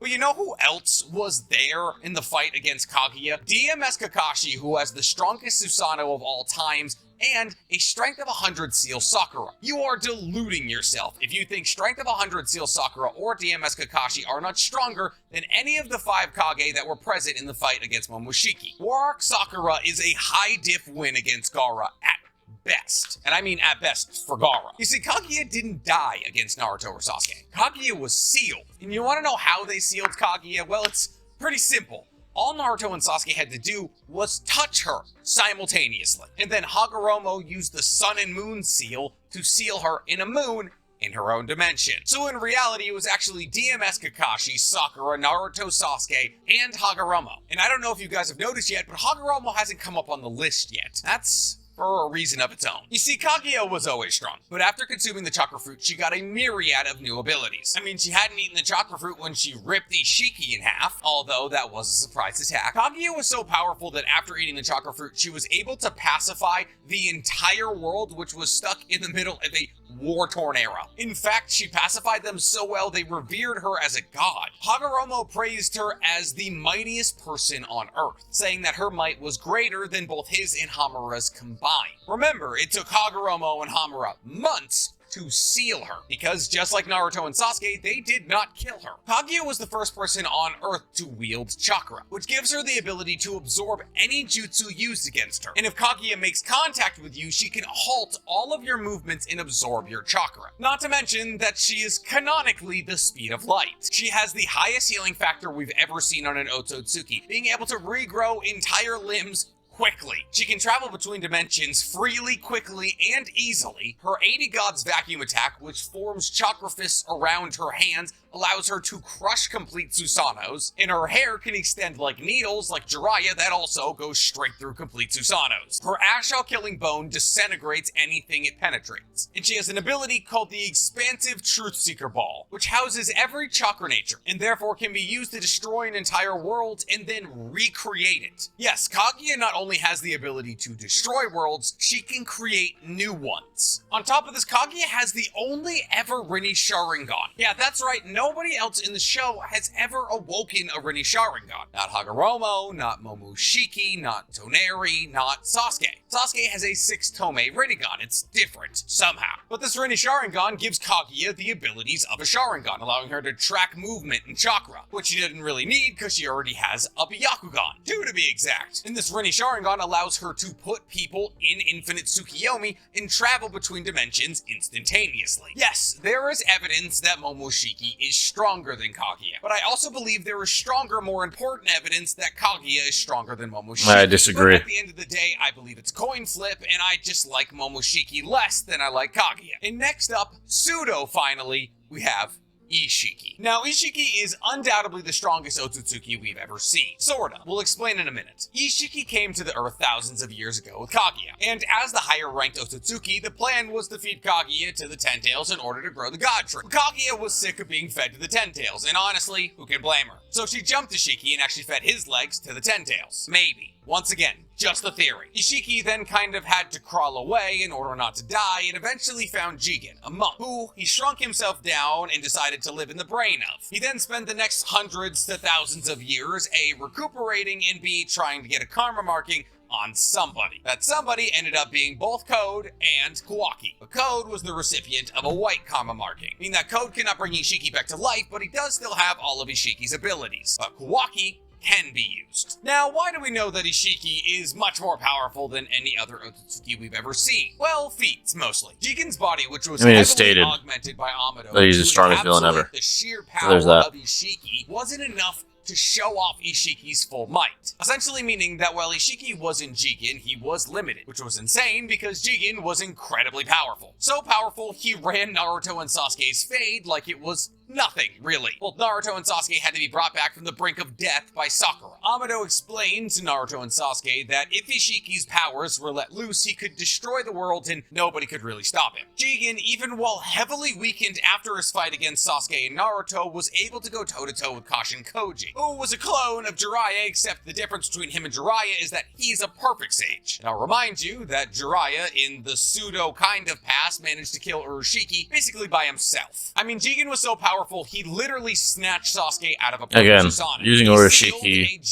But you know who else was there in the fight against Kaguya? DMS Kakashi, who has the strongest Susanoo of all times, and a strength of 100 Seal Sakura. You are deluding yourself if you think strength of 100 Seal Sakura or DMS Kakashi are not stronger than any of the 5 Kage that were present in the fight against Momoshiki. War Arc Sakura is a high diff win against Gaara at best. And I mean at best for Gaara. You see, Kaguya didn't die against Naruto or Sasuke. Kaguya was sealed. And you want to know how they sealed Kaguya? Well, it's pretty simple. All Naruto and Sasuke had to do was touch her simultaneously. And then Hagoromo used the Sun and Moon seal to seal her in a moon in her own dimension. So in reality, it was actually DMS Kakashi, Sakura, Naruto, Sasuke, and Hagoromo. And I don't know if you guys have noticed yet, but Hagoromo hasn't come up on the list yet. That's for a reason of its own. You see, Kaguya was always strong, but after consuming the chakra fruit, she got a myriad of new abilities. I mean, she hadn't eaten the chakra fruit when she ripped Ishiki in half, although that was a surprise attack. Kaguya was so powerful that after eating the chakra fruit, she was able to pacify the entire world, which was stuck in the middle of a war-torn era. In fact, she pacified them so well they revered her as a god. Hagoromo praised her as the mightiest person on Earth, saying that her might was greater than both his and Hamura's combined. Remember, it took Hagoromo and Hamura months to seal her, because just like Naruto and Sasuke, they did not kill her. Kaguya was the first person on Earth to wield chakra, which gives her the ability to absorb any jutsu used against her. And if Kaguya makes contact with you, she can halt all of your movements and absorb your chakra. Not to mention that she is canonically the speed of light. She has the highest healing factor we've ever seen on an Otsotsuki, being able to regrow entire limbs quickly. She can travel between dimensions freely, quickly, and easily. Her 80 Gods vacuum attack, which forms chakra fists around her hands, allows her to crush complete Susanos, and her hair can extend like needles, like Jiraiya, that also goes straight through complete Susanos. Her Ashal killing bone disintegrates anything it penetrates. And she has an ability called the Expansive Truth Seeker Ball, which houses every chakra nature, and therefore can be used to destroy an entire world and then recreate it. Yes, Kaguya not only has the ability to destroy worlds, she can create new ones. On top of this, Kaguya has the only ever Rinne Sharingan. Yeah, that's right, nobody else in the show has ever awoken a Rinne Sharingan. Not Hagoromo, not Momoshiki, not Toneri, not Sasuke. Sasuke has a 6-tome Rinnegan. It's different, somehow. But this Rinne Sharingan gives Kaguya the abilities of a Sharingan, allowing her to track movement and chakra, which she didn't really need because she already has a Byakugan, 2 to be exact. And this Rinne Sharingan allows her to put people in Infinite Tsukiyomi and travel between dimensions instantaneously. Yes, there is evidence that Momoshiki is stronger than Kaguya, but I also believe there is stronger, more important evidence that Kaguya is stronger than Momoshiki. I disagree. But at the end of the day, I believe it's coin flip, and I just like Momoshiki less than I like Kaguya. And next up, pseudo finally, we have Ishiki. Now, Ishiki is undoubtedly the strongest Otsotsuki we've ever seen. Sorta. We'll explain in a minute. Ishiki came to the Earth thousands of years ago with Kaguya, and as the higher-ranked Otsotsuki, the plan was to feed Kaguya to the Ten Tails in order to grow the God Tree. But Kaguya was sick of being fed to the Ten Tails, and honestly, who can blame her? So she jumped Ishiki and actually fed his legs to the Ten Tails. Maybe. Once again, just a theory. Ishiki then kind of had to crawl away in order not to die, and eventually found Jigen, a monk, who he shrunk himself down and decided to live in the brain of. He then spent the next hundreds to thousands of years A, recuperating, and B, trying to get a karma marking on somebody. That somebody ended up being both Code and Kawaki. But Code was the recipient of a white karma marking, meaning that Code cannot bring Ishiki back to life, but he does still have all of Ishiki's abilities. But Kawaki can be used. Now, why do we know that Ishiki is much more powerful than any other Otsotsuki we've ever seen? Well, feats, mostly. Jigen's body, which was heavily augmented by Amado, that he's the strongest villain ever. The sheer power of Ishiki wasn't enough to show off Ishiki's full might. Essentially meaning that while Ishiki was in Jigen, he was limited, which was insane because Jigen was incredibly powerful. So powerful, he ran Naruto and Sasuke's fade like it was nothing, really. Well, Naruto and Sasuke had to be brought back from the brink of death by Sakura. Amado explained to Naruto and Sasuke that if Ishiki's powers were let loose, he could destroy the world and nobody could really stop him. Jigen, even while heavily weakened after his fight against Sasuke and Naruto, was able to go toe-to-toe with Kashin Koji, who was a clone of Jiraiya, except the difference between him and Jiraiya is that he's a perfect sage. And I'll remind you that Jiraiya, in the pseudo kind of past, managed to kill Urashiki basically by himself. I mean, Jigen was so powerful, he literally snatched Sasuke out of a Susanoo. Using Urashiki is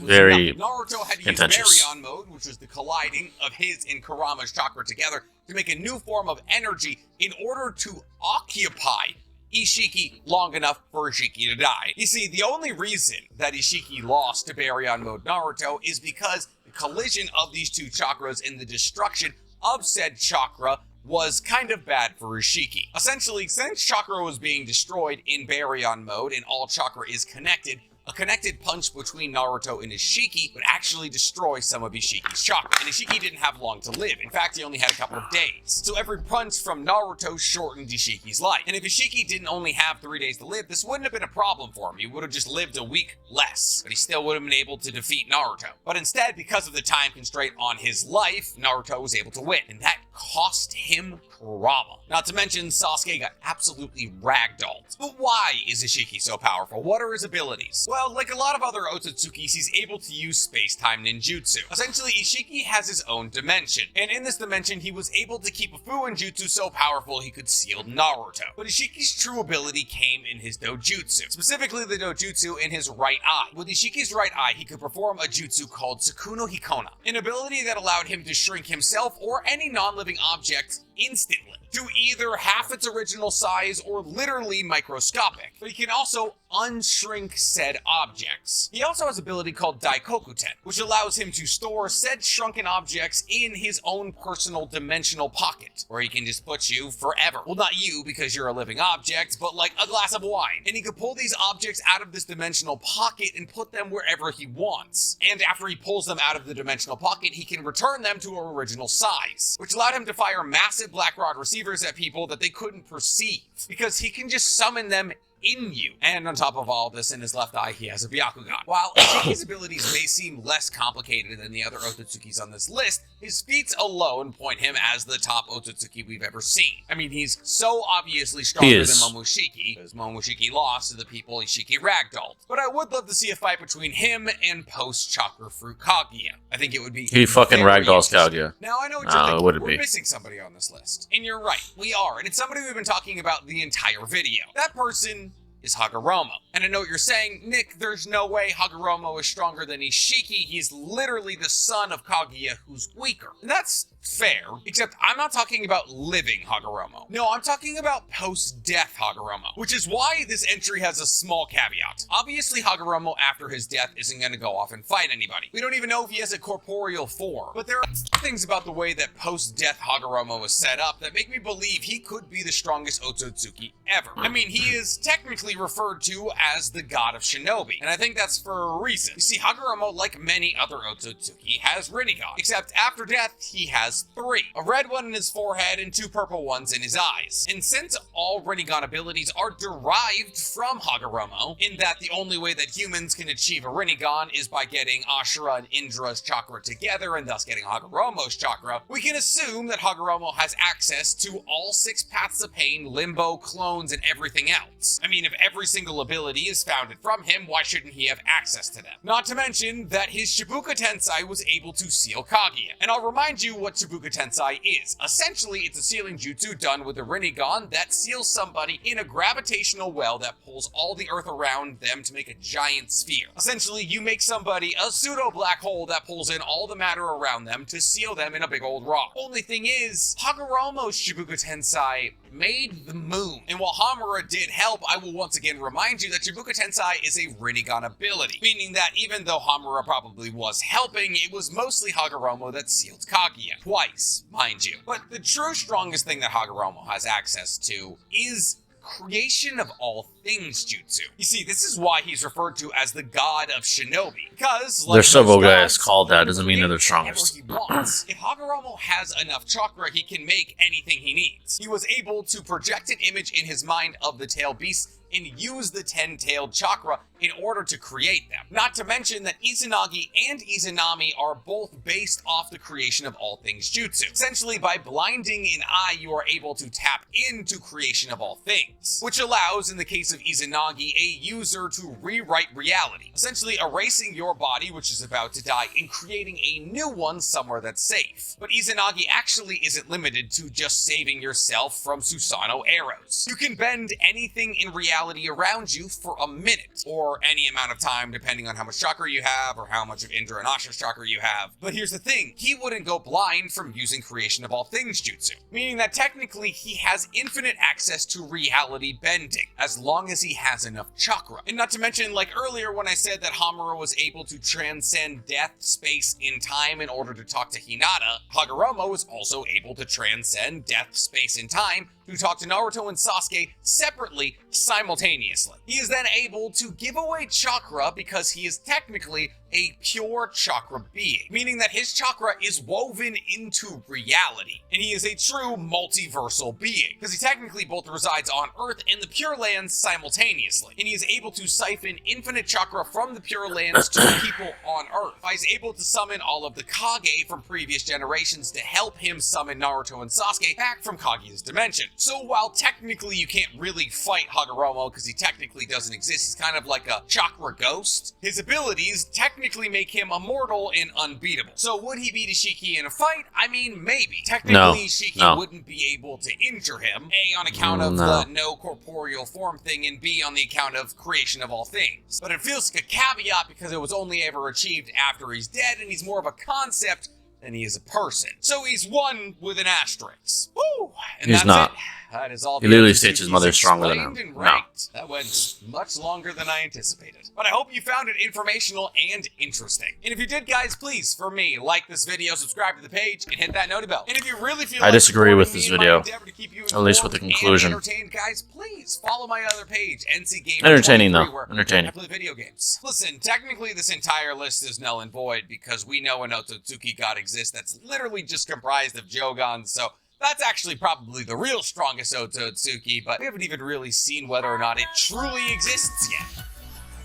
very Naruto had to use Baryon mode, which was the colliding of his and Kurama's chakra together to make a new form of energy in order to occupy Ishiki long enough for Ishiki to die. You see, the only reason that Ishiki lost to Baryon mode Naruto is because the collision of these two chakras and the destruction of said chakra was kind of bad for Ishiki. Essentially, since chakra was being destroyed in Baryon mode and all chakra is connected, A connected punch between Naruto and Ishiki would actually destroy some of Ishiki's chakra, and Ishiki didn't have long to live. In fact, he only had a couple of days. So every punch from Naruto shortened Ishiki's life. And if Ishiki didn't only have 3 days to live, this wouldn't have been a problem for him. He would have just lived a week less, but he still would have been able to defeat Naruto. But instead, because of the time constraint on his life, Naruto was able to win, and that cost him trauma. Not to mention, Sasuke got absolutely ragdolled. But why is Ishiki so powerful? What are his abilities? Well, like a lot of other Otsotsukis, he's able to use space-time ninjutsu. Essentially, Ishiki has his own dimension, and in this dimension, he was able to keep a Fuin jutsu so powerful he could seal Naruto. But Ishiki's true ability came in his dojutsu, specifically the dojutsu in his right eye. With Ishiki's right eye, he could perform a jutsu called Sukuno Hikona, an ability that allowed him to shrink himself or any non-living object instantly to either half its original size or literally microscopic. But he can also unshrink said objects. He also has an ability called Daikokuten, which allows him to store said shrunken objects in his own personal dimensional pocket, where he can just put you forever. Well, not you, because you're a living object, but like a glass of wine. And he can pull these objects out of this dimensional pocket and put them wherever he wants. And after he pulls them out of the dimensional pocket, he can return them to their original size, which allowed him to fire massive black rod receivers at people that they couldn't perceive, because he can just summon them in you. And on top of all this, in his left eye, he has a Byakugan. While Ishiki's abilities may seem less complicated than the other Otsotsukis on this list, his feats alone point him as the top Otsotsuki we've ever seen. I mean, he's so obviously stronger than Momoshiki, because Momoshiki lost to the people Ishiki ragdolled. But I would love to see a fight between him and post-Chakra Fruit Kaguya. I think it would be He fucking ragdolls Kaguya. Now, I know what you're thinking. We're missing somebody on this list. And you're right, we are. And it's somebody we've been talking about the entire video. That person is Hagoromo. And I know what you're saying, Nick, there's no way Hagoromo is stronger than Ishiki. He's literally the son of Kaguya who's weaker. And that's fair, except I'm not talking about living Hagoromo. No, I'm talking about post-death Hagoromo, which is why this entry has a small caveat. Obviously, Hagoromo after his death isn't going to go off and fight anybody. We don't even know if he has a corporeal form, but there are things about the way that post-death Hagoromo is set up that make me believe he could be the strongest Otsotsuki ever. I mean, he is technically referred to as the god of shinobi, and I think that's for a reason. You see, Hagoromo, like many other Otsotsuki, has Rinnegan, except after death, he has 3. A red one in his forehead and 2 purple ones in his eyes. And since all Rinnegan abilities are derived from Hagoromo, in that the only way that humans can achieve a Rinnegan is by getting Ashura and Indra's chakra together and thus getting Hagoromo's chakra, we can assume that Hagoromo has access to all 6 paths of pain, limbo, clones, and everything else. I mean, if every single ability is founded from him, why shouldn't he have access to them? Not to mention that his Shibuka Tensei was able to seal Kaguya. And I'll remind you what Shibuka Tensei is. Essentially, it's a sealing jutsu done with a Rinnegan that seals somebody in a gravitational well that pulls all the earth around them to make a giant sphere. Essentially, you make somebody a pseudo-black hole that pulls in all the matter around them to seal them in a big old rock. Only thing is, Hagoromo's Shibuka Tensei made the moon. And while Hamura did help, I will once again remind you that Shibuka Tensei is a Rinnegan ability, meaning that even though Hamura probably was helping, it was mostly Hagoromo that sealed Kaguya. Twice, mind you. But the true strongest thing that Hagoromo has access to is creation of all things jutsu. You see, this is why he's referred to as the god of shinobi, because like there's several guys called that, doesn't mean they're the strongest. He wants. If Hagoromo has enough chakra, he can make anything he needs. He was able to project an image in his mind of the tail beast and use the 10-tailed chakra in order to create them. Not to mention that Izanagi and Izanami are both based off the creation of all things jutsu. Essentially, by blinding an eye, you are able to tap into creation of all things, which allows, in the case of Izanagi, a user to rewrite reality, essentially erasing your body, which is about to die, and creating a new one somewhere that's safe. But Izanagi actually isn't limited to just saving yourself from Susanoo arrows. You can bend anything in reality around you for a minute, or any amount of time depending on how much chakra you have, or how much of Indra and Asha's chakra you have. But here's the thing, he wouldn't go blind from using creation of all things jutsu, meaning that technically he has infinite access to reality bending, as long as he has enough chakra. And not to mention, like earlier when I said that Hamura was able to transcend death, space, and time in order to talk to Hinata, Hagoromo was also able to transcend death, space, and time to talk to Naruto and Sasuke separately, simultaneously. He is then able to give away chakra because he is technically a pure chakra being, meaning that his chakra is woven into reality, and he is a true multiversal being, because he technically both resides on Earth and the Pure Lands simultaneously, and he is able to siphon infinite chakra from the Pure Lands to people on Earth. He is able to summon all of the Kage from previous generations to help him summon Naruto and Sasuke back from Kaguya's dimension. So while technically you can't really fight Hagoromo because he technically doesn't exist, he's kind of like a chakra ghost, his abilities technically make him immortal and unbeatable. So would he beat Ishiki in a fight? I mean, maybe. Technically, Ishiki wouldn't be able to injure him, A, on account of the no corporeal form thing, and B, on the account of creation of all things. But it feels like a caveat because it was only ever achieved after he's dead, and he's more of a concept than he is a person. So he's one with an asterisk. Woo! And he's that's not. it. That is all. He literally states his mother is stronger than him. No. That went much longer than I anticipated. But I hope you found it informational and interesting. And if you did, guys, please, for me, like this video, subscribe to the page, and hit that notification bell. And if you really feel I disagree with this video, at least with the conclusion. Entertained, guys, please follow my other page, NCHAMMER23. Entertaining though. Entertaining. I play video games. Listen, technically this entire list is null and void because we know an Otsotsuki god exists that's literally just comprised of Jogons, so that's actually probably the real strongest Otsotsuki, but we haven't even really seen whether or not it truly exists yet.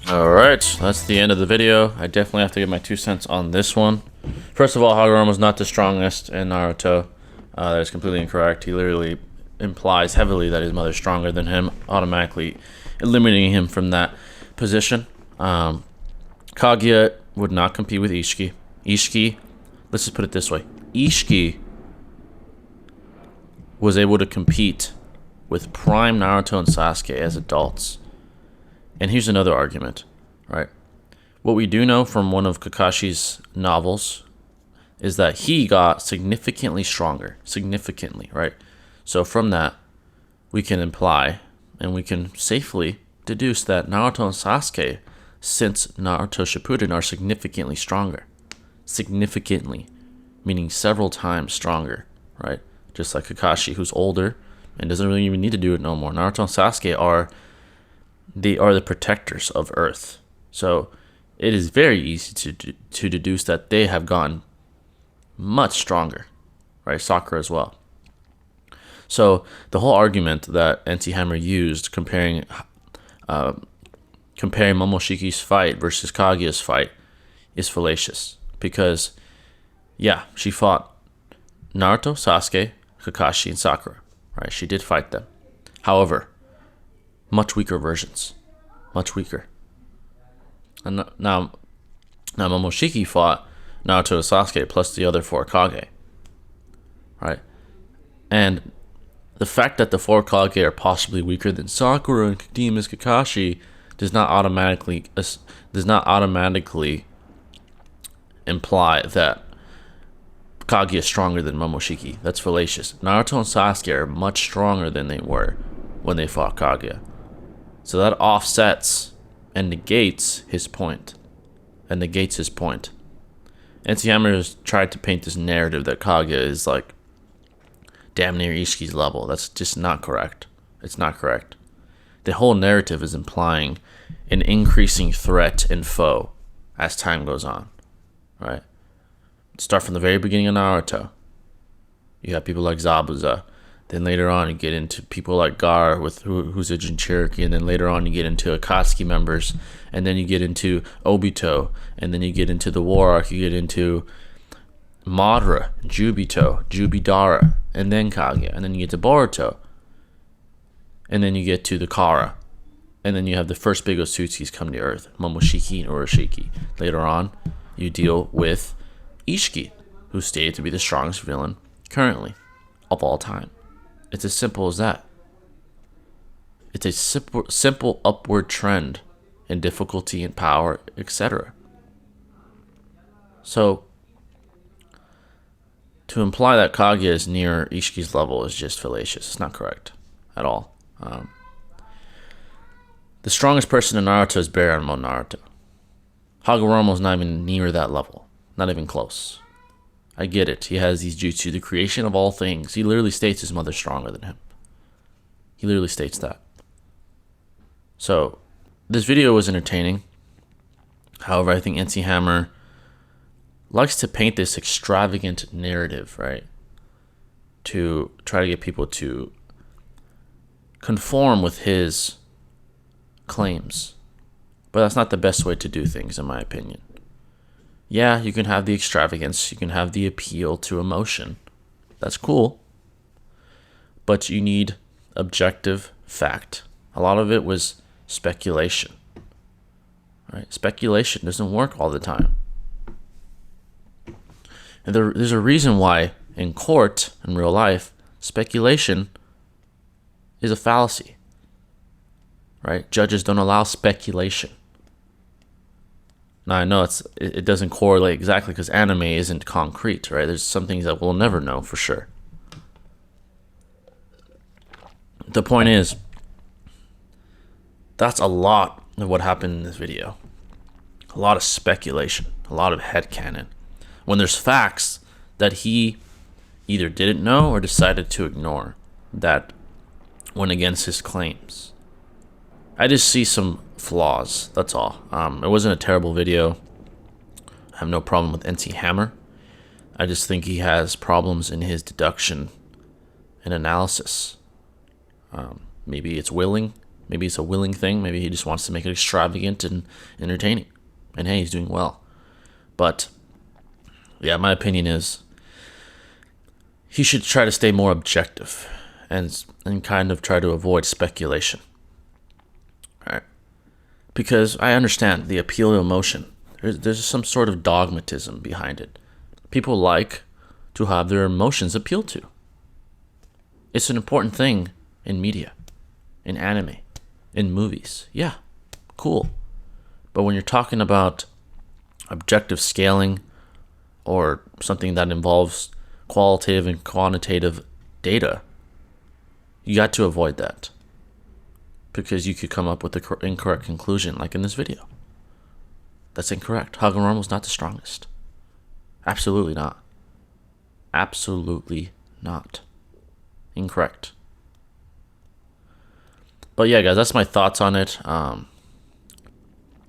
Alright, that's the end of the video. I definitely have to give my 2 cents on this one. First of all, Hagoromo's not the strongest in Naruto. That is completely incorrect. He literally implies heavily that his mother's stronger than him, automatically eliminating him from that position. Kaguya would not compete with Ishiki. Ishiki, let's just put it this way. Ishiki was able to compete with prime Naruto and Sasuke as adults. And here's another argument, right? What we do know from one of Kakashi's novels is that he got significantly stronger. Significantly, right? So from that, we can imply and we can safely deduce that Naruto and Sasuke, since Naruto Shippuden, are significantly stronger. Significantly, meaning several times stronger, right? Just like Kakashi, who's older and doesn't really even need to do it no more. Naruto and Sasuke are the protectors of Earth. So it is very easy to deduce that they have gotten much stronger, right? Sakura as well. So the whole argument that NCHAMMER used comparing Momoshiki's fight versus Kaguya's fight is fallacious, because yeah, she fought Naruto, Sasuke, Kakashi, and Sakura, right? She did fight them. However, much weaker versions. Much weaker. And now Momoshiki fought Naruto and Sasuke plus the other 4 Kage. Right? And the fact that the 4 Kage are possibly weaker than Sakura and deem as Kakashi does not automatically imply that Kaguya is stronger than Momoshiki. That's fallacious. Naruto and Sasuke are much stronger than they were when they fought Kaguya. So that offsets and negates his point. NCHAMMER has tried to paint this narrative that Kaguya is like damn near Ishiki's level. That's just not correct. It's not correct. The whole narrative is implying an increasing threat and foe as time goes on. Right? Start from the very beginning of Naruto. You have people like Zabuza. Then later on, you get into people like Gar, who's a Jinchuriki, and then later on, you get into Akatsuki members, and then you get into Obito, and then you get into the War Arc, you get into Madara, Jubito, Jubidara, and then Kaguya, and then you get to Boruto, and then you get to the Kara, and then you have the first big Otsutsukis come to Earth, Momoshiki and Urashiki. Later on, you deal with Ishiki, who's stated to be the strongest villain currently of all time. It's as simple as that. It's a simple upward trend in difficulty and power, etc. So, to imply that Kaguya is near Ishiki's level is just fallacious. It's not correct at all. The strongest person in Naruto is Baronmo Naruto. Hagoromo's not even near that level. Not even close. I get it. He has these jutsu, the creation of all things. He literally states his mother's stronger than him. He literally states that. So this video was entertaining. However, I think NCHAMMER likes to paint this extravagant narrative, right? To try to get people to conform with his claims. But that's not the best way to do things, in my opinion. Yeah, you can have the extravagance, you can have the appeal to emotion. That's cool. But you need objective fact. A lot of it was speculation. Right? Speculation doesn't work all the time. And there's a reason why in court, in real life, speculation is a fallacy. Right? Judges don't allow speculation. Now I know it doesn't correlate exactly because anime isn't concrete, right? There's some things that we'll never know for sure. The point is, that's a lot of what happened in this video. A lot of speculation, a lot of headcanon. When there's facts that he either didn't know or decided to ignore that went against his claims. I just see some flaws, that's all. It wasn't a terrible video. I have no problem with NCHAMMER. I just think he has problems in his deduction and analysis. Maybe it's willing. Maybe it's a willing thing. Maybe he just wants to make it extravagant and entertaining. And hey, he's doing well. But yeah, my opinion is he should try to stay more objective and kind of try to avoid speculation. All right? Because I understand the appeal to emotion. There's some sort of dogmatism behind it. People like to have their emotions appealed to. It's an important thing in media, in anime, in movies. Yeah, cool. But when you're talking about objective scaling or something that involves qualitative and quantitative data, you got to avoid that. Because you could come up with the incorrect conclusion, like in this video. That's incorrect. Hagoromo's not the strongest. Absolutely not. Absolutely not. Incorrect. But yeah, guys, that's my thoughts on it. When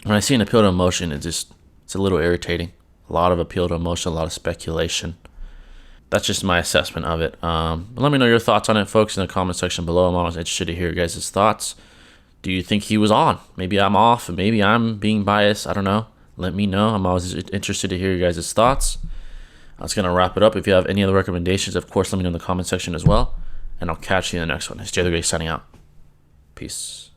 I see an appeal to emotion, it's a little irritating. A lot of appeal to emotion, a lot of speculation. That's just my assessment of it. Let me know your thoughts on it, folks, in the comment section below. I'm always interested to hear your guys' thoughts. Do you think he was on? Maybe I'm off. Maybe I'm being biased. I don't know. Let me know. I'm always interested to hear your guys' thoughts. That's going to wrap it up. If you have any other recommendations, of course, let me know in the comment section as well. And I'll catch you in the next one. It's Jay the Great signing out. Peace.